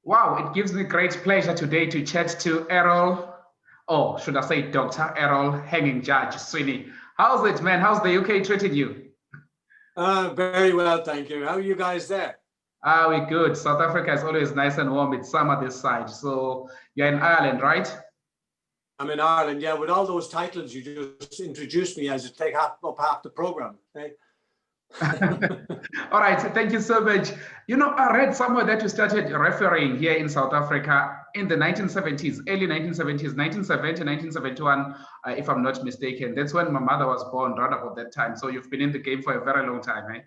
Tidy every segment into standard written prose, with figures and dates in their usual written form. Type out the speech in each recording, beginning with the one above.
Wow, it gives me great pleasure today to chat to Errol, or should I say Dr. Errol Hanging Judge Sweeney. How's it, man? How's the UK treating you? Very well, thank you. How are you guys there? We're good. South Africa is always nice and warm. It's summer this side. So you're in Ireland, right? I'm in Ireland, yeah, with all those titles you just introduced me as, it take up half the program. Okay? All right, so thank you so much. You know, I read somewhere that you started refereeing here in South Africa in the 1970s, early 1970s, 1970, 1971, if I'm not mistaken. That's when my mother was born, right about that time. So you've been in the game for a very long time, eh?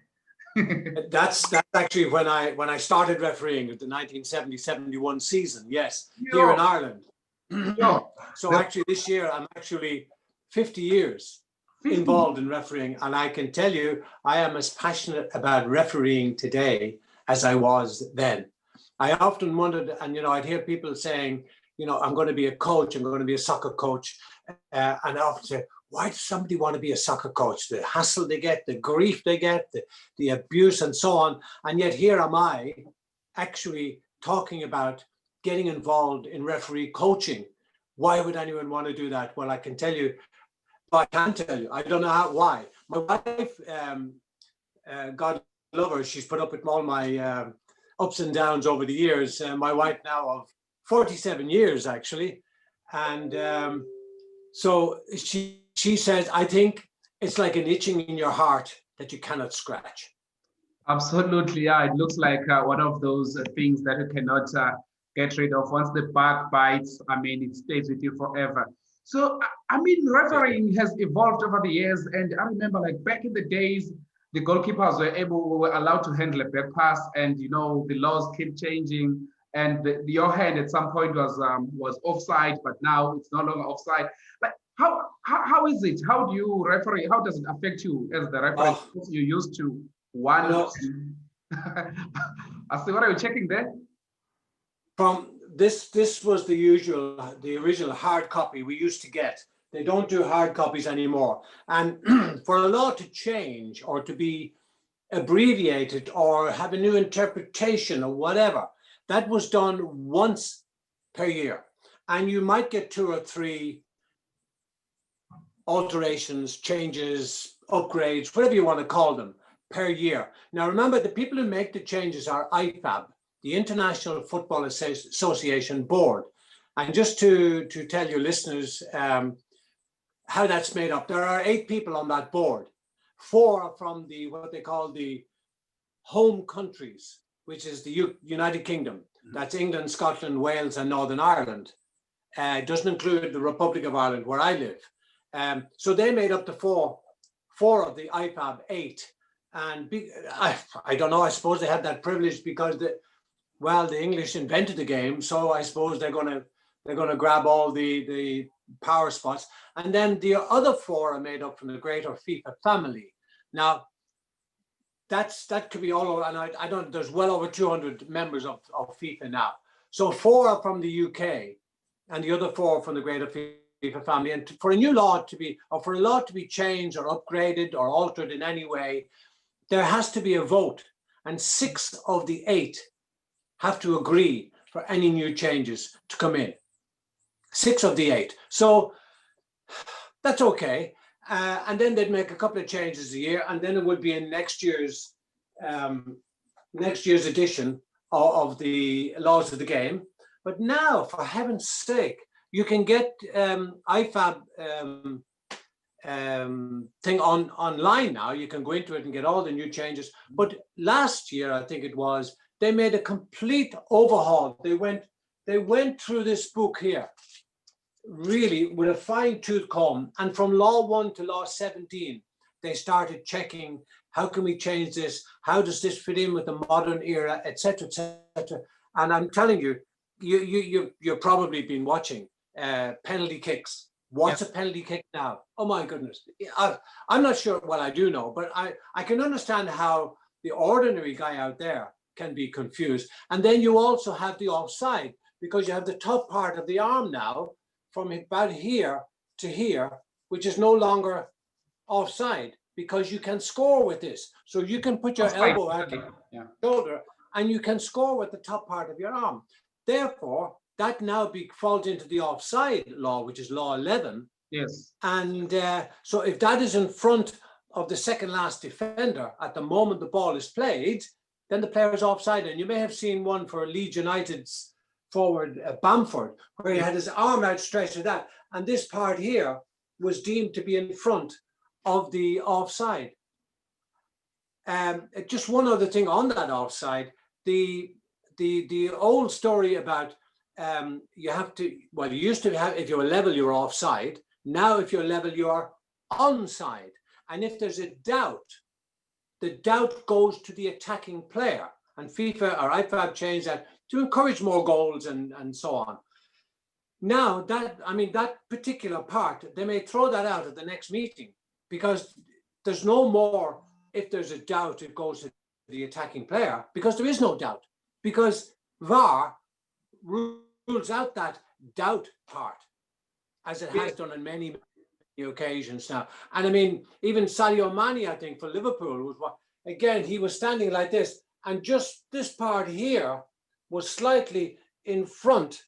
That's actually when I started refereeing the 1970-71 season, yes, here in Yo, Ireland. yo, So actually this year I'm actually 50 years 50. involved in refereeing, and I can tell you I am as passionate about refereeing today as I was then. I often wondered, and I'd hear people saying, I'm going to be a coach, I'm going to be a soccer coach, and I often say, why does somebody want to be a soccer coach? The hassle they get, the grief they get, the abuse and so on. And yet here am I actually talking about getting involved in referee coaching. Why would anyone want to do that? Well, I can tell you, I don't know why. My wife, God love her, she's put up with all my ups and downs over the years. My wife now of 47 years, actually. And so she says, I think it's like an itching in your heart that you cannot scratch. Absolutely, yeah. It looks like one of those things that you cannot get rid of. Once the bug bites, I mean, it stays with you forever. So, I mean, refereeing has evolved over the years. And I remember, like, back in the days, the goalkeepers were allowed to handle a back pass, and the laws keep changing. And your hand at some point was offside, but now it's no longer offside. Like, how is it? How do you referee? How does it affect you as the referee? Oh, You used to one. I see. What are you checking there? from this was the original hard copy we used to get. They don't do hard copies anymore. And for a law to change or to be abbreviated or have a new interpretation or whatever, that was done once per year. And you might get 2 or 3 alterations, changes, upgrades, whatever you want to call them, per year. Now, remember, the people who make the changes are IFAB, the International Football Association Board. And just to tell your listeners how that's made up, there are 8 people on that board. 4 are from what they call the home countries, which is the United Kingdom. That's England, Scotland, Wales, and Northern Ireland. It doesn't include the Republic of Ireland, where I live. So they made up the four of the IFAB 8. And I don't know, I suppose they had that privilege because the English invented the game. So I suppose they're going to grab all the power spots. And then the other 4 are made up from the greater FIFA family. Now, that could be all over, and I don't, there's well over 200 members of FIFA now. So 4 are from the UK and the other 4 are from the greater FIFA family. And for a new law to be, or for a law to be changed or upgraded or altered in any way, there has to be a vote, and 6 of the 8 have to agree for any new changes to come in. 6 of the 8. So that's okay. And then they'd make a couple of changes a year, and then it would be in next year's edition of the laws of the game. But now, for heaven's sake, you can get IFAB thing online now. You can go into it and get all the new changes. But last year, I think it was, they made a complete overhaul. They went through this book here, really with a fine-tooth comb, and from law 1 to law 17 they started checking, how can we change this, how does this fit in with the modern era, etc., etc. And I'm telling you, you've probably been watching penalty kicks. What's a penalty kick now? Oh my goodness, I'm not sure. Well, I do know, but I can understand how the ordinary guy out there can be confused. And then you also have the offside, because you have the top part of the arm now from about here to here, which is no longer offside, because you can score with this. So you can put your elbow out your shoulder and you can score with the top part of your arm. Therefore, that now falls into the offside law, which is law 11. Yes. And so if that is in front of the second last defender at the moment the ball is played, then the player is offside. And you may have seen one for Leeds United's forward Bamford, where he had his arm outstretched like that. And this part here was deemed to be in front of the offside. Just one other thing on that offside, the old story about you have to, well, you used to have, if you're level, you're offside. Now, if you're level, you're onside. And if there's a doubt, the doubt goes to the attacking player. And FIFA or IFAB changed that to encourage more goals and so on. Now, that particular part, they may throw that out at the next meeting, because there's no more, if there's a doubt, it goes to the attacking player, because there is no doubt, because VAR rules out that doubt part, as it has done on many occasions now. And I mean, even Sadio Mane, I think, for Liverpool, was what, again, he was standing like this, and just this part here was slightly in front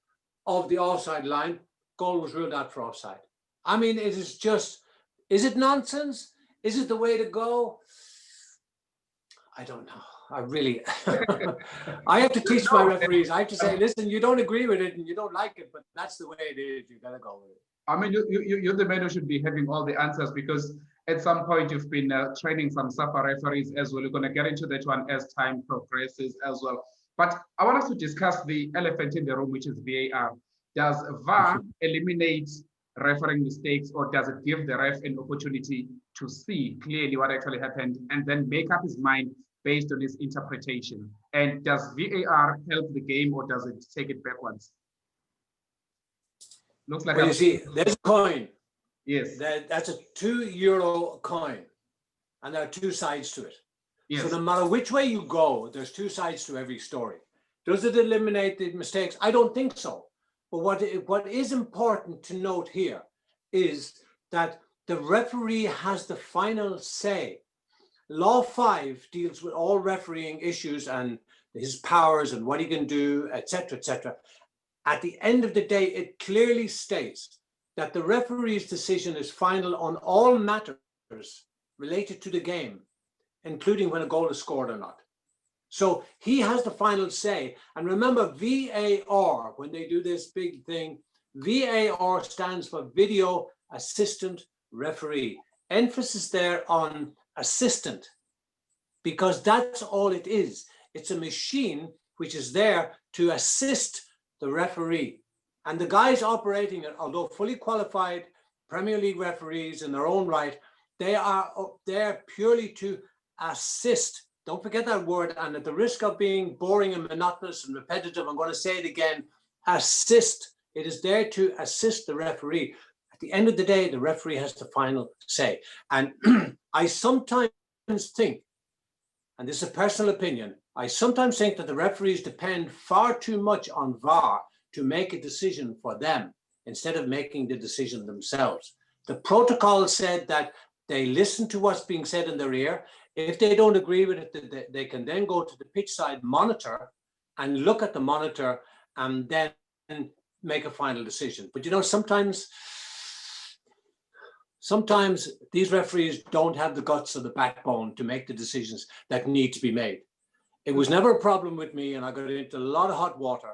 of the offside line. Goal was ruled out for offside. I mean, it is just, is it nonsense? Is it the way to go? I don't know. I really, I have to teach my referees. I have to say, listen, you don't agree with it and you don't like it, but that's the way it is. You gotta go with it. I mean, you're the man who should be having all the answers, because at some point you've been training some SAFA referees as well. You're going to get into that one as time progresses as well. But I want us to discuss the elephant in the room, which is VAR. Does VAR eliminate refereeing mistakes, or does it give the ref an opportunity to see clearly what actually happened and then make up his mind based on his interpretation? And does VAR help the game, or does it take it backwards? Looks like, well, you see, there's a coin. Yes. That's a €2 coin, and there are two sides to it. Yes. So no matter which way you go, there's two sides to every story. Does it eliminate the mistakes? I don't think so. But what is important to note here is that the referee has the final say. Law 5 deals with all refereeing issues and his powers and what he can do, etc., etc. At the end of the day, it clearly states that the referee's decision is final on all matters related to the game, including when a goal is scored or not. So he has the final say. And remember, VAR, when they do this big thing, VAR stands for Video Assistant Referee. Emphasis there on assistant, because that's all it is. It's a machine which is there to assist the referee. And the guys operating it, although fully qualified Premier League referees in their own right, they are there purely to assist. Don't forget that word. And at the risk of being boring and monotonous and repetitive, I'm going to say it again, assist. It is there to assist the referee. At the end of the day, the referee has the final say. And I sometimes think, and this is a personal opinion, I sometimes think that the referees depend far too much on VAR to make a decision for them instead of making the decision themselves. The protocol said that they listen to what's being said in their ear. If they don't agree with it, they can then go to the pitch side monitor and look at the monitor and then make a final decision. But you know, sometimes these referees don't have the guts or the backbone to make the decisions that need to be made. It was never a problem with me, and I got into a lot of hot water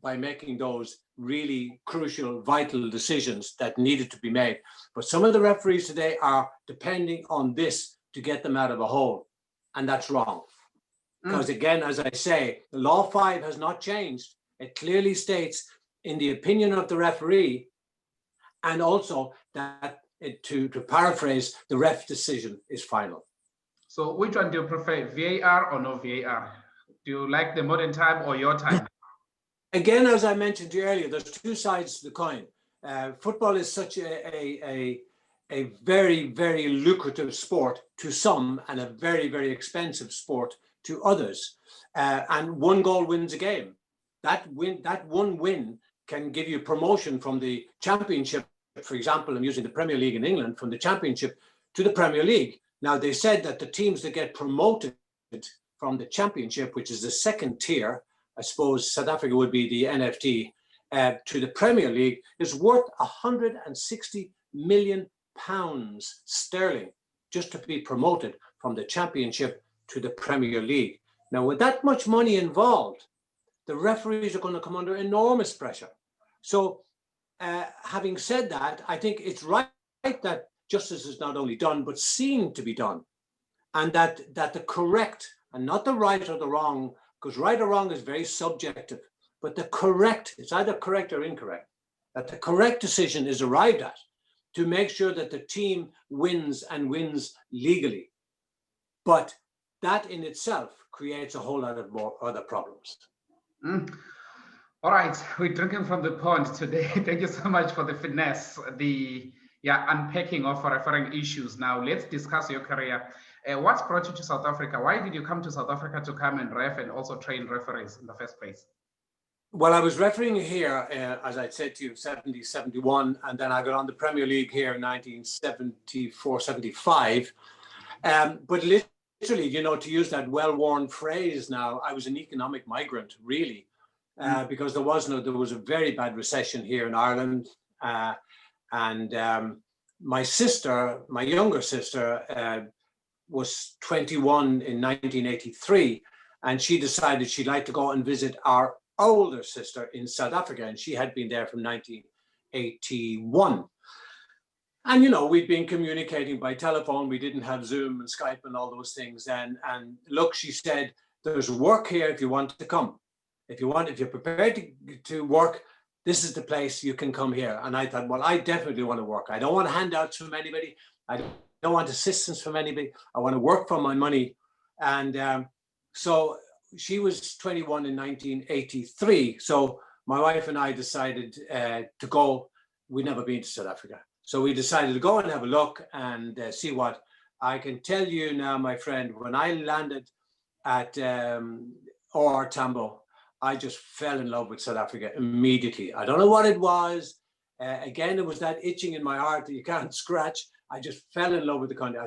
by making those really crucial, vital decisions that needed to be made. But some of the referees today are depending on this to get them out of a hole, and that's wrong. Because again, as I say, the Law 5 has not changed. It clearly states, in the opinion of the referee, and also that, to paraphrase, the ref decision is final. So which one do you prefer, VAR or no VAR? Do you like the modern time or your time? Again, as I mentioned to you earlier, there's two sides to the coin. Football is such a very, very lucrative sport to some and a very, very expensive sport to others. And one goal wins a game. That one win can give you promotion from the Championship. For example, I'm using the Premier League in England, from the Championship to the Premier League. Now, they said that the teams that get promoted from the Championship, which is the second tier, I suppose South Africa would be the NFT, to the Premier League is worth 160 million pounds sterling just to be promoted from the Championship to the Premier League. Now, with that much money involved, the referees are going to come under enormous pressure. So, having said that, I think it's right that justice is not only done, but seen to be done. And that the correct, and not the right or the wrong, because right or wrong is very subjective, but the correct, it's either correct or incorrect, that the correct decision is arrived at to make sure that the team wins and wins legally. But that in itself creates a whole lot of more other problems. All right, we're drinking from the pond today. Thank you so much for the finesse, the unpacking of referring issues. Now let's discuss your career. What's brought you to South Africa? Why did you come to South Africa to come and ref and also train referees in the first place? Well, I was refereeing here, as I said to you, 70, 71, and then I got on the Premier League here in 1974, 75. But literally, you know, to use that well-worn phrase now, I was an economic migrant, really, because there was a very bad recession here in Ireland. My sister, my younger sister, was 21 in 1983, and she decided she'd like to go and visit our older sister in South Africa, and she had been there from 1981. And, you know, we'd been communicating by telephone. We didn't have Zoom and Skype and all those things. And look, she said, there's work here if you want to come. If you're prepared to work, this is the place you can come here. And I thought, well, I definitely want to work. I don't want handouts from anybody. I don't want assistance from anybody. I want to work for my money. And so she was 21 in 1983. So my wife and I decided to go. We'd never been to South Africa. So we decided to go and have a look and see what. I can tell you now, my friend, when I landed at OR Tambo, I just fell in love with South Africa immediately. I don't know what it was. Again, it was that itching in my heart that you can't scratch. I just fell in love with the country.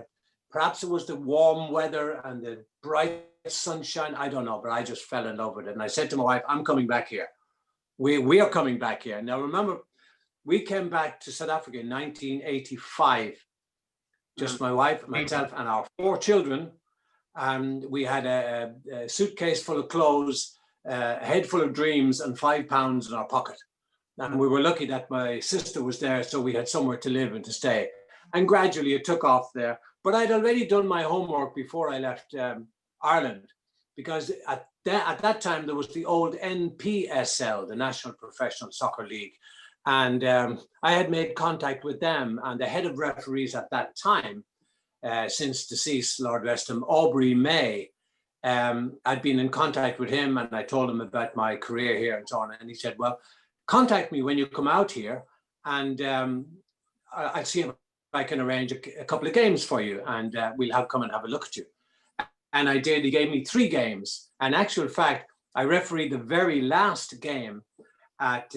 Perhaps it was the warm weather and the bright sunshine. I don't know, but I just fell in love with it. And I said to my wife, I'm coming back here. We are coming back here. Now, remember, we came back to South Africa in 1985. Just my wife, myself, and our 4 children. And we had a suitcase full of clothes, a head full of dreams, and £5 in our pocket. And we were lucky that my sister was there, so we had somewhere to live and to stay. And gradually it took off there. But I'd already done my homework before I left Ireland, because at that time there was the old NPSL, the National Professional Soccer League. And I had made contact with them, and the head of referees at that time, since deceased, Lord rest him, Aubrey May, I'd been in contact with him, and I told him about my career here and so on. And he said, well, contact me when you come out here, and I'll see if I can arrange a couple of games for you, and we'll come and have a look at you. And I did. He gave me 3 games. And actual fact, I refereed the very last game at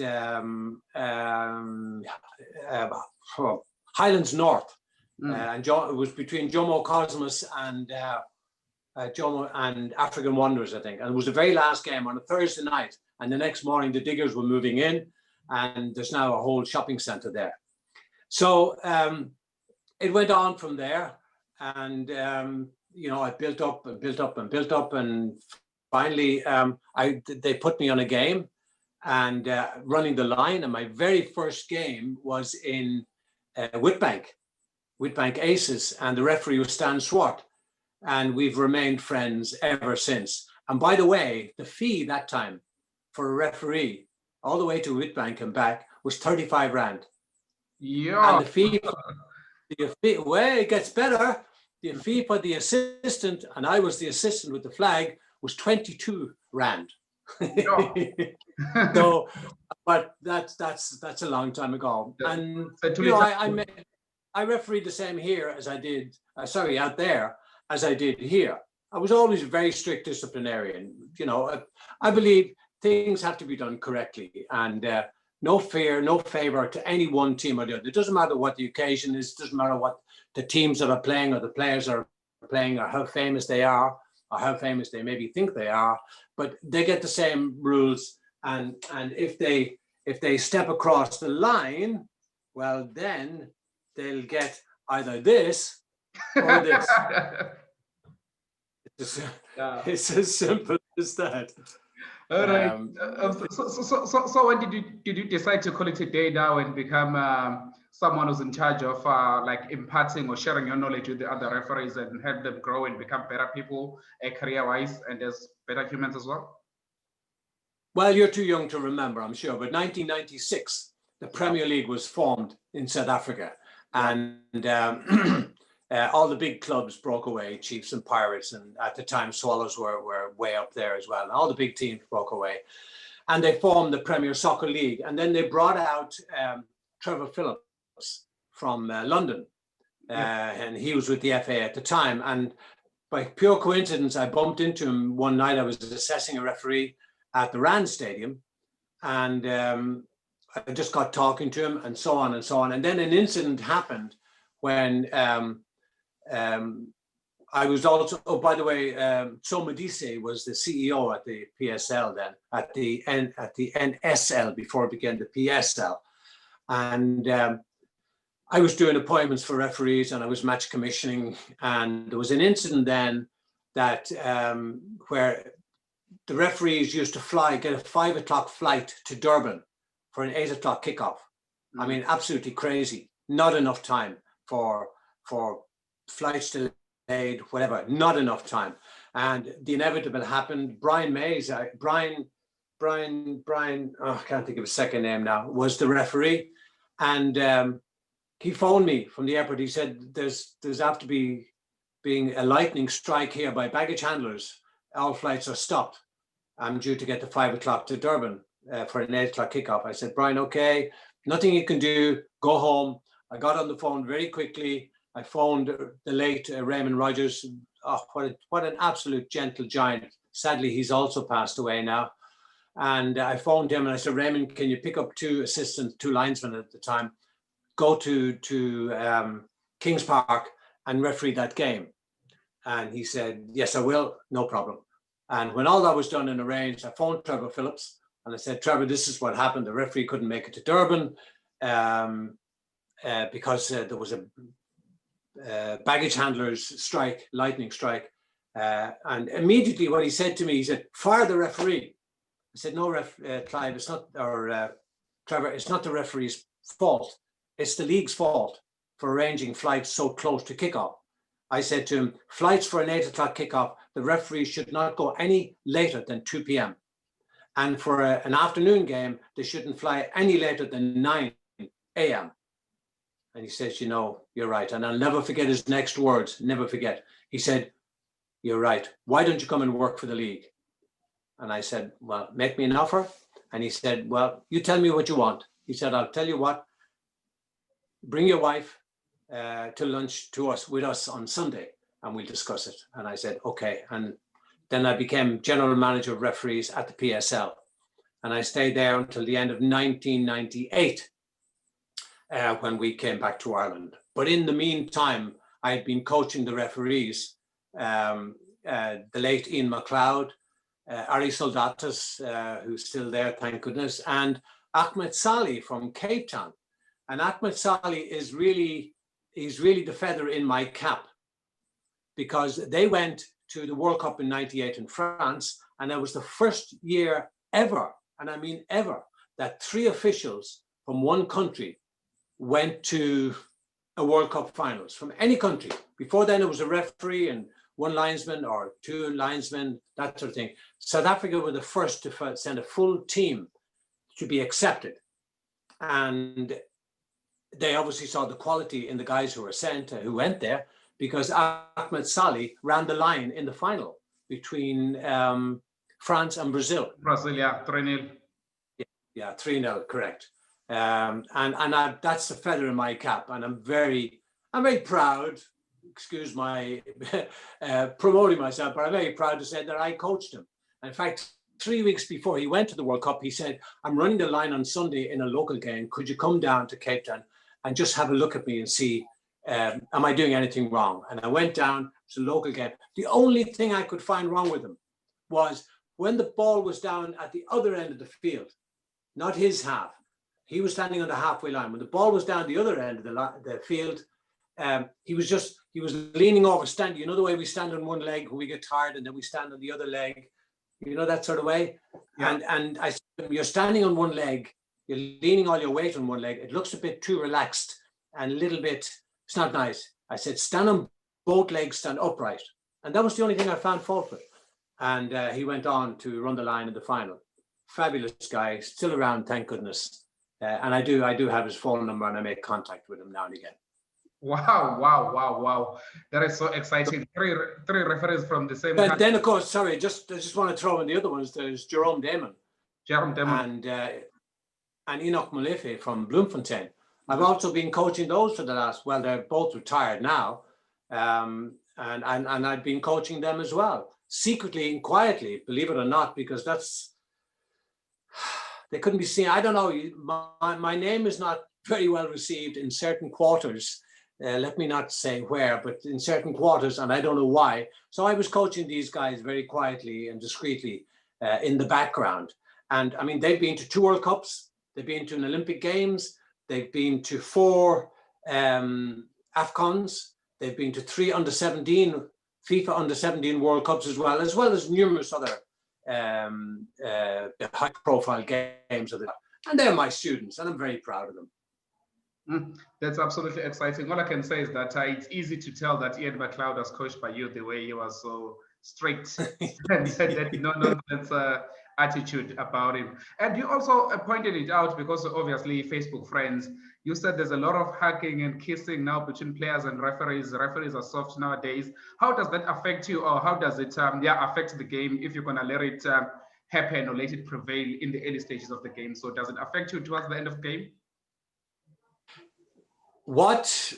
Highlands North. And it was between Jomo Cosmos and Jomo and African Wanderers, I think. And it was the very last game on a Thursday night. And the next morning, the diggers were moving in, and there's now a whole shopping center there. So it went on from there. And, you know, I built up and built up and built up. And finally, they put me on a game and running the line. And my very first game was in Witbank Aces. And the referee was Stan Swart. And we've remained friends ever since. And by the way, the fee that time for a referee all the way to Witbank and back was 35 Rand. Yeah. And the fee, well, it gets better. The fee for the assistant, and I was the assistant with the flag, was 22 Rand. Yeah. So, but that's a long time ago. And you know, I refereed the same here as I did, out there as I did here. I was always a very strict disciplinarian. You know, I believe things have to be done correctly, and no fear, no favor to any one team or the other. It doesn't matter what the occasion is. It doesn't matter what the teams that are playing or the players are playing or how famous they are. or how famous they maybe think they are, but they get the same rules. And if they step across the line, well, then they'll get either this or this. It's as simple as that. All right. So when did you decide to call it a day now and become someone who's in charge of like imparting or sharing your knowledge with the other referees and help them grow and become better people, career-wise, and as better humans as well? Well, you're too young to remember, I'm sure, but 1996, the Premier League was formed in South Africa, and all the big clubs broke away, Chiefs and Pirates, and at the time Swallows were way up there as well. And all the big teams broke away, and they formed the Premier Soccer League. And then they brought out Trevor Phillips from London, and he was with the FA at the time. And by pure coincidence, I bumped into him one night. I was assessing a referee at the Rand Stadium, and I just got talking to him, and so on and so on. And then an incident happened when I was also, oh, by the way, So Medici was the CEO at the PSL then, at the NSL before it became the PSL. And I was doing appointments for referees, and I was match commissioning. And there was an incident then that where the referees used to get a 5 o'clock flight to Durban for an 8 o'clock kickoff. I mean, absolutely crazy. Not enough time for flights delayed, whatever, not enough time. And the inevitable happened. Brian Mays, Brian, I can't think of his second name now, was the referee. And he phoned me from the airport. He said, there's after being a lightning strike here by baggage handlers. All flights are stopped. I'm due to get the 5 o'clock to Durban for an 8 o'clock kickoff. I said, Brian, okay, nothing you can do, go home. I got on the phone very quickly. I phoned the late Raymond Rogers. Oh, what an absolute gentle giant. Sadly, he's also passed away now. And I phoned him and I said, Raymond, can you pick up 2 assistants, 2 linesmen at the time, go to Kings Park and referee that game? And he said, yes, I will, no problem. And when all that was done and arranged, I phoned Trevor Phillips and I said, Trevor, this is what happened. The referee couldn't make it to Durban because there was a baggage handlers strike, lightning strike. And immediately what he said to me, he said, fire the referee. I said, no, Clive, it's not, or Trevor, it's not the referee's fault. It's the league's fault for arranging flights so close to kickoff. I said to him, flights for an 8 o'clock kickoff, the referee should not go any later than 2 p.m. And for an afternoon game, they shouldn't fly any later than 9 a.m. And he says, you know, you're right. And I'll never forget his next words, never forget. He said, you're right. Why don't you come and work for the league? And I said, well, make me an offer. And he said, well, you tell me what you want. He said, I'll tell you what, bring your wife to lunch with us on Sunday and we'll discuss it. And I said, okay. And then I became general manager of referees at the PSL. And I stayed there until the end of 1998 when we came back to Ireland. But in the meantime, I had been coaching the referees, the late Ian MacLeod, Ari Soldatas, who's still there, thank goodness, and Ahmed Sali from Cape Town. And Ahmed Sali is really the feather in my cap, because they went to the World Cup in '98 in France, and it was the first year ever, and I mean ever, that 3 officials from one country went to a World Cup finals from any country. Before then, it was a referee and 1 linesman or 2 linesmen, that sort of thing. South Africa were the first to send a full team to be accepted. And they obviously saw the quality in the guys who were sent, who went there, because Ahmed Sali ran the line in the final between France and Brazil. Brazil, yeah, 3-0. Yeah, 3-0, correct. And that's the feather in my cap. And I'm very proud, excuse my promoting myself, but I'm very proud to say that I coached him. And in fact, 3 weeks before he went to the World Cup, he said, I'm running the line on Sunday in a local game. Could you come down to Cape Town and just have a look at me and see am I doing anything wrong? And I went down to the local game. The only thing I could find wrong with him was when the ball was down at the other end of the field, not his half. He was standing on the halfway line. When the ball was down the other end of the field, he was leaning over, standing. You know the way we stand on one leg when we get tired, and then we stand on the other leg. You know that sort of way. Yeah. And I said, you're standing on one leg. You're leaning all your weight on one leg. It looks a bit too relaxed and a little bit. It's not nice. I said, stand on both legs, stand upright. And that was the only thing I found fault with. And he went on to run the line in the final. Fabulous guy, still around, thank goodness. And I do have his phone number, and I make contact with him now and again. Wow. That is so exciting. Three referees from the same country. Then, of course, sorry, I just want to throw in the other ones. There's Jerome Damon. And Enoch Molefe from Bloemfontein. I've also been coaching those for the last, well, they're both retired now. And I've been coaching them as well, secretly and quietly, believe it or not, because they couldn't be seen. I don't know, my name is not very well received in certain quarters. Let me not say where, but in certain quarters, and I don't know why. So I was coaching these guys very quietly and discreetly in the background. And I mean, they've been to 2 World Cups, they've been to an Olympic Games, they've been to 4 AFCONs, they've been to 3 under-17, FIFA under-17 World Cups as well as numerous other high-profile games. And they're my students, and I'm very proud of them. That's absolutely exciting. All I can say is that it's easy to tell that Ian McLeod was coached by you, the way he was so strict and said that no-nonsense attitude about him. And you also pointed it out because obviously Facebook friends, you said there's a lot of hugging and kissing now between players and referees. Referees are soft nowadays. How does that affect you, or how does it affect the game if you're going to let it happen or let it prevail in the early stages of the game? So does it affect you towards the end of the game? What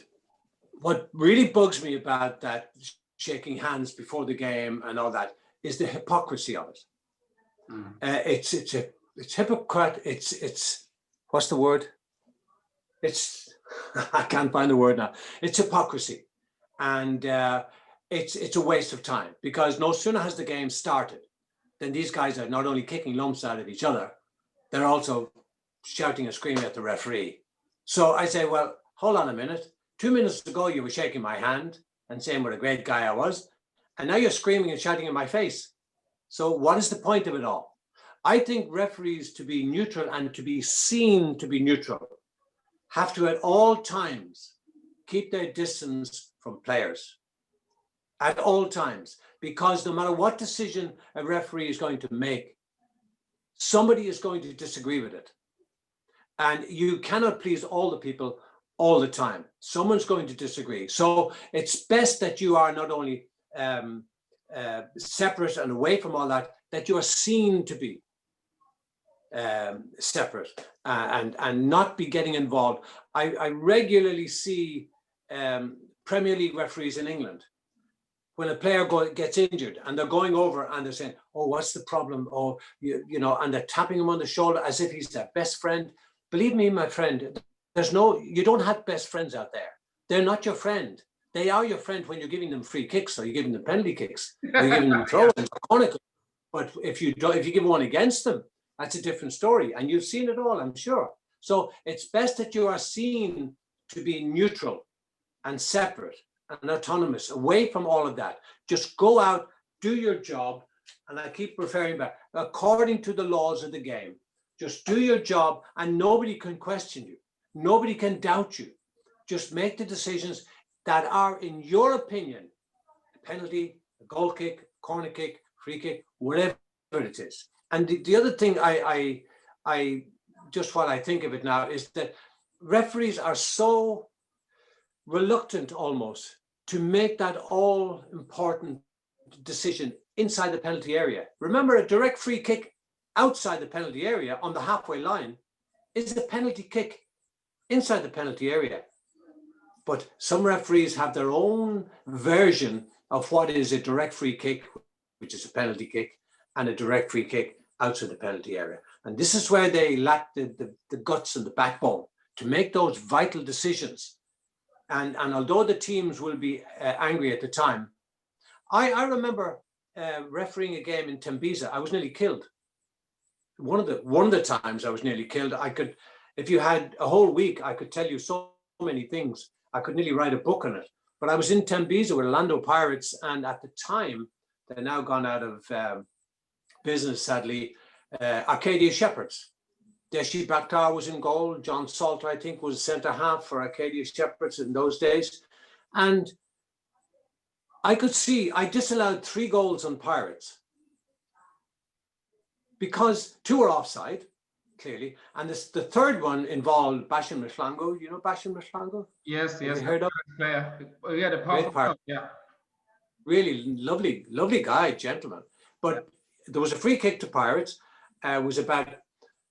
really bugs me about that shaking hands before the game and all that is the hypocrisy of it. It's hypocrite. It's what's the word? It's I can't find the word now. It's hypocrisy, and it's a waste of time, because no sooner has the game started than these guys are not only kicking lumps out of each other, they're also shouting and screaming at the referee. So I say, well, hold on a minute. 2 minutes ago, you were shaking my hand and saying what a great guy I was. And now you're screaming and shouting in my face. So what is the point of it all? I think referees, to be neutral and to be seen to be neutral, have to at all times keep their distance from players. At all times. Because no matter what decision a referee is going to make, somebody is going to disagree with it. And you cannot please all the people all the time. Someone's going to disagree. So it's best that you are not only separate and away from all that, that you are seen to be separate and not be getting involved. I regularly see Premier League referees in England, when a player gets injured and they're going over and they're saying, oh, what's the problem? Oh, you know, and they're tapping him on the shoulder as if he's their best friend. Believe me, my friend, you don't have best friends out there. They're not your friend. They are your friend when you're giving them free kicks, or you're giving them penalty kicks, or you're giving them throw-ins. But if you give one against them, that's a different story. And you've seen it all, I'm sure. So it's best that you are seen to be neutral and separate and autonomous, away from all of that. Just go out, do your job, and I keep referring back, according to the laws of the game. Just do your job, and nobody can question you. Nobody can doubt you. Just make the decisions that are, in your opinion, a penalty, a goal kick, corner kick, free kick, whatever it is. And the other thing I just what I think of it now is that referees are so reluctant almost to make that all important decision inside the penalty area. Remember, a direct free kick outside the penalty area on the halfway line is a penalty kick inside the penalty area. But some referees have their own version of what is a direct free kick, which is a penalty kick, and a direct free kick outside the penalty area. And this is where they lack the guts and the backbone to make those vital decisions And although the teams will be angry at the time, I remember refereeing a game in Tembisa. I was nearly killed. One of the times I was nearly killed. I could, if you had a whole week, I could tell you so many things. I could nearly write a book on it. But I was in Tembisa with Orlando Pirates, and at the time, they're now gone out of business, sadly, Arcadia Shepherds. Deshi Bakhtar was in goal. John Salter, I think, was centre half for Arcadia Shepherds in those days. And I could see, I disallowed 3 goals on Pirates because 2 were offside, clearly. And the third one involved Basham Mishlango. You know Basham Mishlango? Yes, yes. Heard of? Player. Yeah, the powerful. Yeah. Really lovely guy, gentleman. But there was a free kick to Pirates. It was about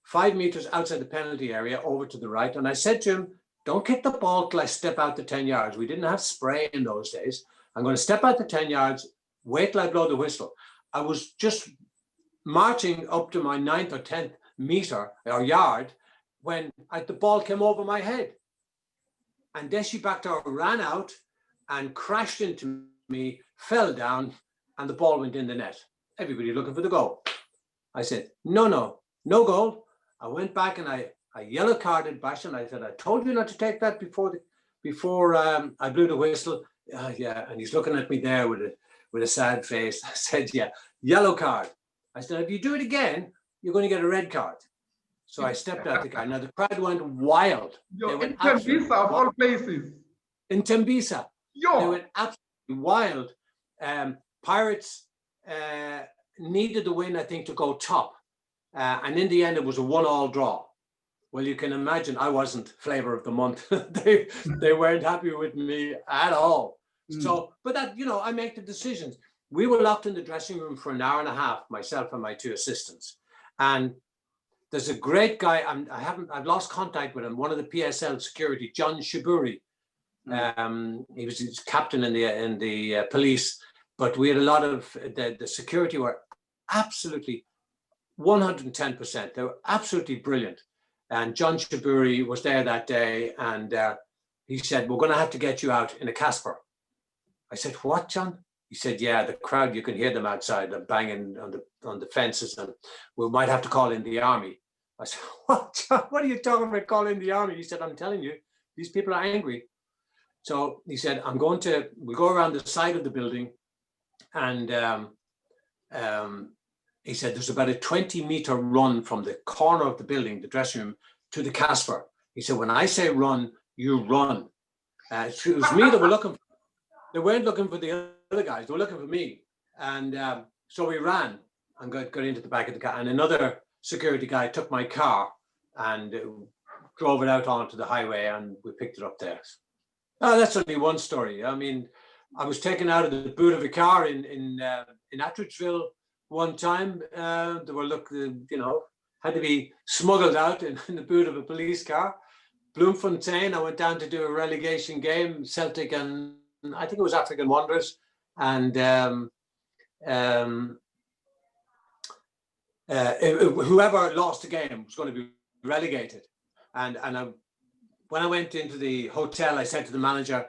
5 meters outside the penalty area over to the right. And I said to him, don't kick the ball till I step out the 10 yards. We didn't have spray in those days. I'm going to step out the 10 yards, wait till I blow the whistle. I was just marching up to my 9th or 10th meter or yard when the ball came over my head. And Deshi Bakhtar ran out and crashed into me, fell down, and the ball went in the net. Everybody looking for the goal. I said, no goal. I went back and I yellow carded Basham. I said, I told you not to take that before I blew the whistle. Yeah, and he's looking at me there with a sad face. I said, yeah, yellow card. I said, if you do it again, you're going to get a red card. So I stepped out the guy. Now the crowd went wild. In Tembisa, of all places. In Tembisa. They went absolutely wild. Pirates needed the win, I think, to go top. And in the end, it was a 1-1 draw. Well, you can imagine I wasn't flavor of the month. they weren't happy with me at all. So, but that, I make the decisions. We were locked in the dressing room for an hour and a half, myself and my 2 assistants. And there's a great guy. I've lost contact with him. One of the PSL security, John Shiburi. He was captain in the police, but we had a lot of the security were absolutely 110%. They were absolutely brilliant. And John Shiburi was there that day, and he said, we're going to have to get you out in a Casper. I said, what, John? He said, yeah, the crowd, you can hear them outside, they're banging on the fences, and we might have to call in the army. I said, what, John? What are you talking about calling the army? He said, I'm telling you, these people are angry. So he said, we'll go around the side of the building, and he said, there's about a 20-meter run from the corner of the building, the dressing room, to the Casper. He said, when I say run, you run. It was me that were looking for. They weren't looking for the other guys. They were looking for me. And so we ran and got into the back of the car. And another security guy took my car and drove it out onto the highway, and we picked it up there. Oh, that's only one story. I mean, I was taken out of the boot of a car in Attridgeville one time. They were had to be smuggled out in the boot of a police car. Bloemfontein, I went down to do a relegation game, Celtic and I think it was African Wanderers, and whoever lost the game was going to be relegated. And when I went into the hotel, I said to the manager,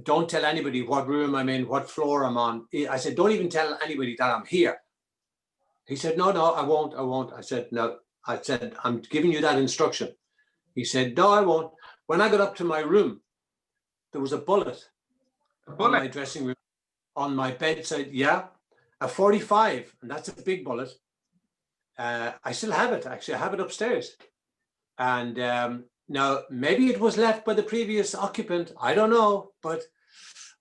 don't tell anybody what room I'm in, what floor I'm on. I said, don't even tell anybody that I'm here. He said, no, I won't. I said, no. I said, I'm giving you that instruction. He said, no, I won't. When I got up to my room, there was a bullet on my dressing room, on my bedside. Yeah, a 45, and that's a big bullet. I still have it, actually. I have it upstairs. And now, maybe it was left by the previous occupant. I don't know, but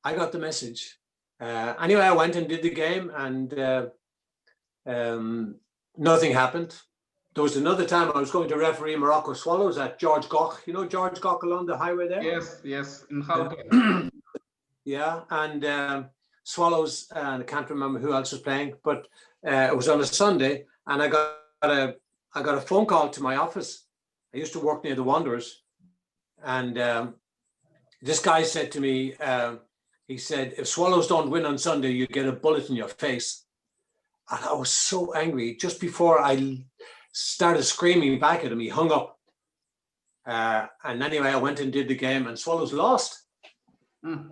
I got the message. Anyway, I went and did the game, and nothing happened. There was another time I was going to referee Morocco Swallows at George Goch. You know George Goch along the highway there? Yes, in Gauteng. Yeah, and Swallows, and I can't remember who else was playing, but it was on a Sunday, and I got a phone call to my office. I used to work near the Wanderers, and this guy said to me, he said, if Swallows don't win on Sunday, you get a bullet in your face. And I was so angry. Just before I started screaming back at him, he hung up. And anyway, I went and did the game, and Swallows lost.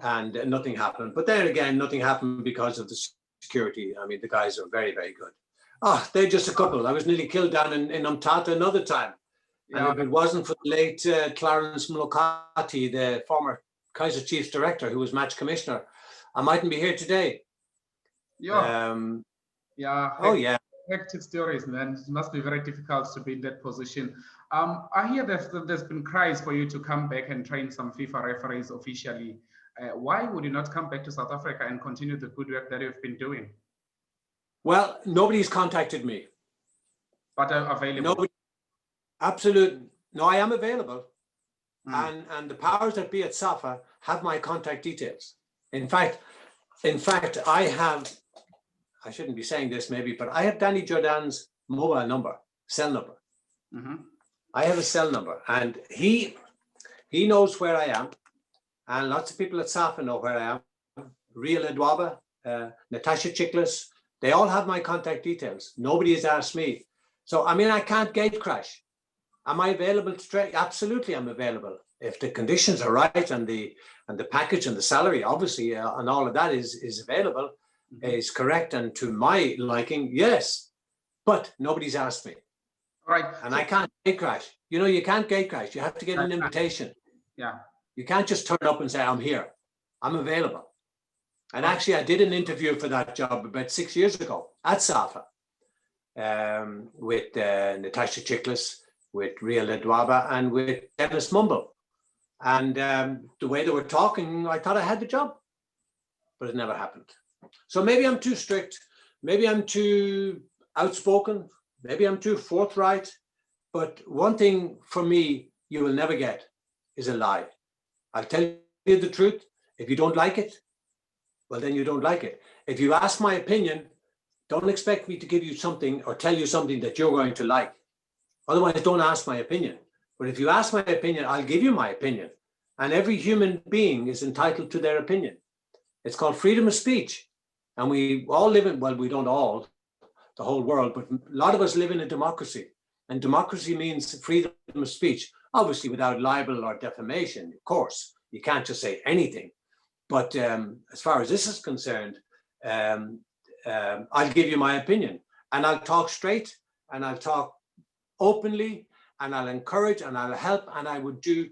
and nothing happened. But then again, nothing happened because of the security. I mean, the guys are very, very good. Oh, they're just a couple. I was nearly killed down in Umtata another time. And if it wasn't for the late Clarence Mlokati, the former Kaiser Chiefs director, who was match commissioner, I mightn't be here today. Yeah. Oh, yeah. Hectic stories, man. It must be very difficult to be in that position. I hear that there's been cries for you to come back and train some FIFA referees officially. Why would you not come back to South Africa and continue the good work that you've been doing? Well, nobody's contacted me. But available? Nobody. Absolutely. No, I am available. And the powers that be at SAFA have my contact details. In fact, I shouldn't be saying this maybe, but I have Danny Jordan's mobile number, cell number. I have a cell number, and he knows where I am, and lots of people at SAFA know where I am. Real Edwaba, Natasha Chiklis, they all have my contact details. Nobody has asked me. So, I mean, I can't gate crash. Am I available to train? Absolutely, I'm available. If the conditions are right and the package and the salary, obviously, and all of that is available, is correct and to my liking, yes. But nobody's asked me. Right. And I can't gate crash. You know, you can't gate crash. You have to get an invitation. Yeah. You can't just turn up and say, I'm here. I'm available. And actually, I did an interview for that job about 6 years ago at SAFA with Natasha Chiklis, with Real Edwaba, and with Dennis Mumble. And the way they were talking, I thought I had the job, but it never happened. So maybe I'm too strict, maybe I'm too outspoken, maybe I'm too forthright, but one thing for me you will never get is a lie. I'll tell you the truth. If you don't like it, well, then you don't like it. If you ask my opinion, don't expect me to give you something or tell you something that you're going to like. Otherwise, don't ask my opinion. But if you ask my opinion, I'll give you my opinion. And every human being is entitled to their opinion. It's called freedom of speech. And we all live in, well, we don't all, the whole world, but a lot of us live in a democracy. And democracy means freedom of speech, obviously without libel or defamation, of course. You can't just say anything. But as far as this is concerned, I'll give you my opinion. And I'll talk straight, and I'll talk openly, and I'll encourage, and I'll help, and I would do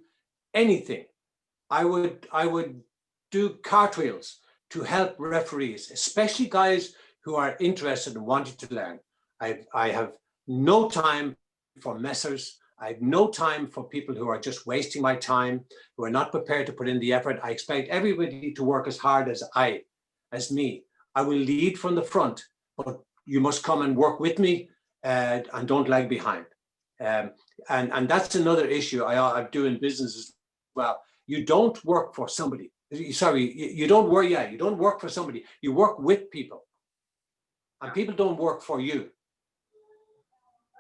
anything. I would do cartwheels to help referees, especially guys who are interested and wanting to learn. I have no time for messers. I have no time for people who are just wasting my time, who are not prepared to put in the effort. I expect everybody to work as hard as me. I will lead from the front, but you must come and work with me and don't lag behind. And that's another issue I do in business as well. You don't work for somebody. Sorry, you don't work. Yeah, you don't work for somebody. You work with people, and people don't work for you.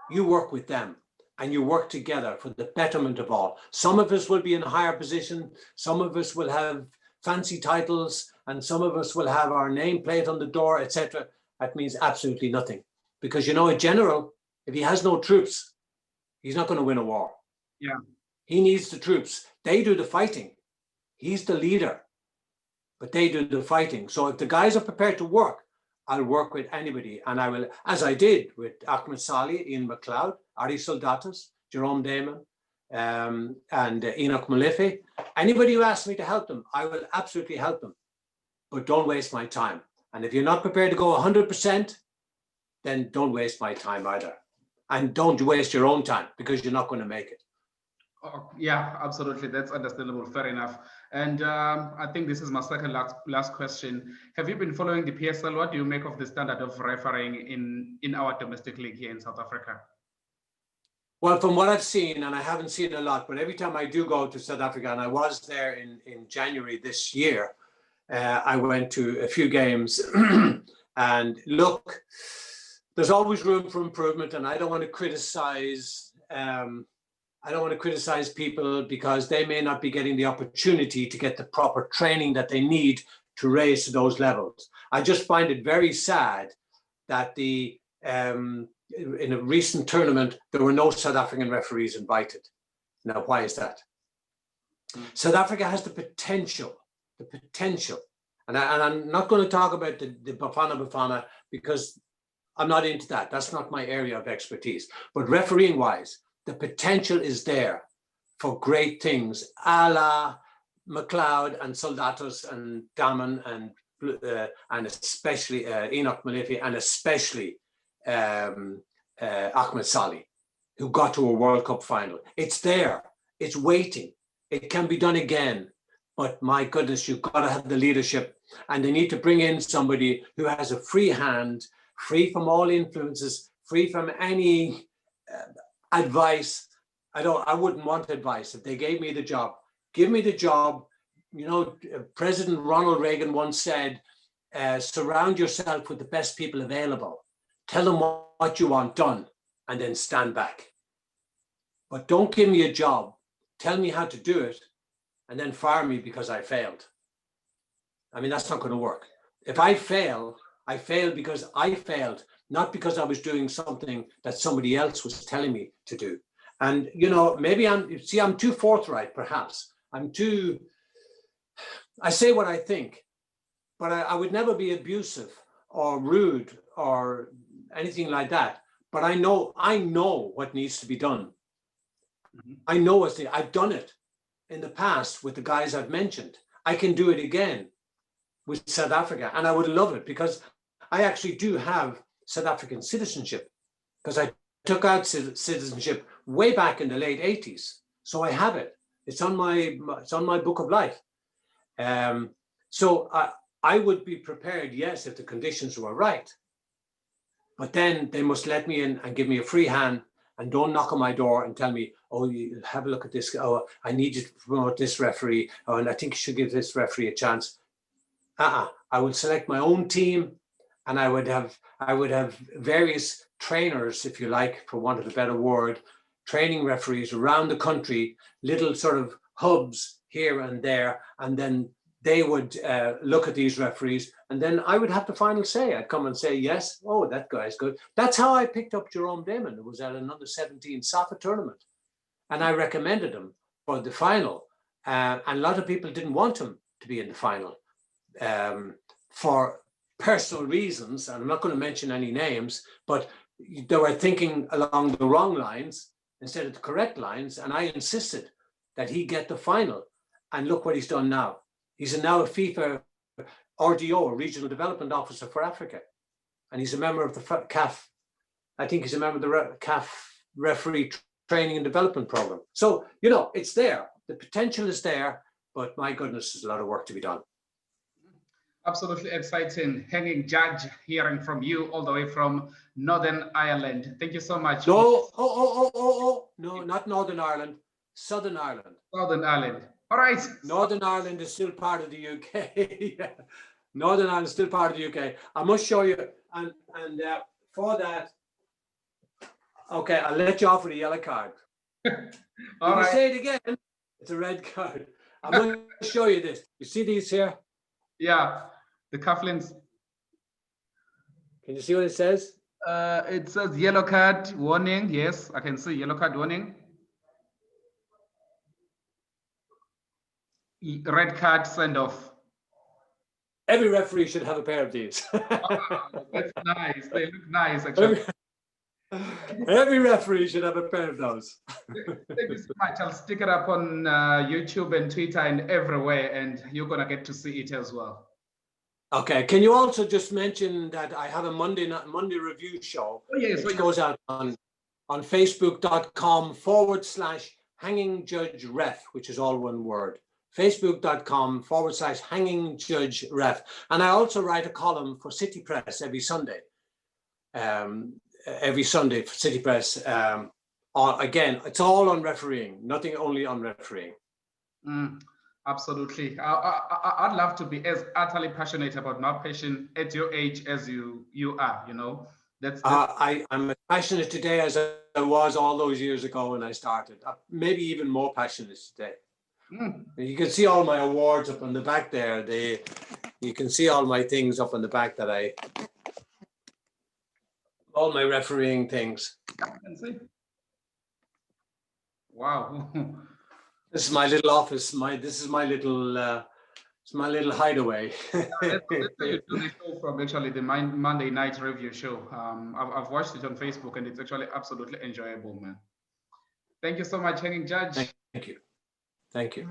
You work with them, and you work together for the betterment of all. Some of us will be in a higher position. Some of us will have fancy titles, and some of us will have our nameplate on the door, etc. That means absolutely nothing, because you know, a general, if he has no troops, he's not going to win a war. Yeah, he needs the troops. They do the fighting. He's the leader, but they do the fighting. So if the guys are prepared to work, I'll work with anybody. And I will, as I did with Ahmed Salih, Ian McLeod, Ari Soldatas, Jerome Damon, and Enoch Malifi. Anybody who asks me to help them, I will absolutely help them. But don't waste my time. And if you're not prepared to go 100%, then don't waste my time either. And don't waste your own time, because you're not going to make it. Oh, yeah, absolutely. That's understandable. Fair enough. And I think this is my second last question. Have you been following the PSL? What do you make of the standard of refereeing in our domestic league here in South Africa? Well, from what I've seen, and I haven't seen a lot, but every time I do go to South Africa, and I was there in January this year, I went to a few games. And look, there's always room for improvement, and I don't want to criticize people because they may not be getting the opportunity to get the proper training that they need to raise to those levels. I just find it very sad that in a recent tournament, there were no South African referees invited. Now, why is that? South Africa has the potential the potential. And I'm not going to talk about the Bafana because I'm not into that. That's not my area of expertise. But refereeing wise, the potential is there for great things, a la McLeod and Soldatos and Daman and especially Enoch Malifi and especially Ahmed Salih, who got to a World Cup final. It's there. It's waiting. It can be done again. But my goodness, you've got to have the leadership, and they need to bring in somebody who has a free hand, free from all influences, free from any advice. I wouldn't want advice. If they gave me the job, give me the job. You know, President Ronald Reagan once said, surround yourself with the best people available. Tell them what you want done and then stand back. But don't give me a job. Tell me how to do it and then fire me because I failed. I mean, that's not going to work. If I fail because I failed, not because I was doing something that somebody else was telling me to do. And, you know, maybe I'm too forthright, perhaps. I say what I think, but I would never be abusive or rude or anything like that. But I know what needs to be done. Mm-hmm. I know I've done it in the past with the guys I've mentioned. I can do it again with South Africa, and I would love it because I actually do have South African citizenship because I took out citizenship way back in the late 80s. So I have it. It's on my book of life. So I would be prepared, yes, if the conditions were right. But then they must let me in and give me a free hand and don't knock on my door and tell me, oh, you have a look at this. Oh, I need you to promote this referee. Oh, and I think you should give this referee a chance. I would select my own team, and I would have various trainers, if you like, for want of a better word, training referees around the country, little sort of hubs here and there, and then they would look at these referees, and then I would have the final say. I'd come and say, yes, oh, that guy's good. That's how I picked up Jerome Damon. It was at an under-17 SAFA tournament, and I recommended him for the final. And a lot of people didn't want him to be in the final for personal reasons, and I'm not going to mention any names, but they were thinking along the wrong lines instead of the correct lines, and I insisted that he get the final. And look what he's done now. He's now a FIFA RDO, Regional Development Officer for Africa. And he's a member of the CAF. I think he's a member of the CAF Referee Training and Development Program. So, you know, it's there. The potential is there, but my goodness, there's a lot of work to be done. Absolutely exciting. Hanging Judge, hearing from you all the way from Northern Ireland. Thank you so much. No, no, not Northern Ireland, Southern Ireland. Southern Ireland. All right. Northern Ireland is still part of the UK. Yeah. Northern Ireland is still part of the UK. I must show you, and for that, okay, I'll let you off with a yellow card. All right. Say it again, it's a red card. I'm going to show you this. You see these here? Yeah, the cufflinks. Can you see what it says? It says yellow card warning. Yes, I can see yellow card warning. Red card send off. Every referee should have a pair of these. Oh, that's nice. They look nice, actually. Every referee should have a pair of those. Thank you so much. I'll stick it up on YouTube and Twitter and everywhere, and you're going to get to see it as well. Okay. Can you also just mention that I have a Monday review show, which goes out on facebook.com/Hanging Judge Ref, which is all one word. Facebook.com/Hanging Judge Ref. And I also write a column for City Press every Sunday. For City Press. Again, it's all on refereeing, nothing only on refereeing. Absolutely. I'd love to be as utterly passionate about my passion at your age as you are, you know. I'm as passionate today as I was all those years ago when I started. Maybe even more passionate today. You can see all my awards up on the back there. You can see all my things up on the back all my refereeing things. I can see. Wow. This is my little office. This is my little It's my little hideaway. That's where you do the show from, actually, the Monday night review show. I've watched it on Facebook, and it's actually absolutely enjoyable, man. Thank you so much, Hanging Judge. Thank you. Thank you.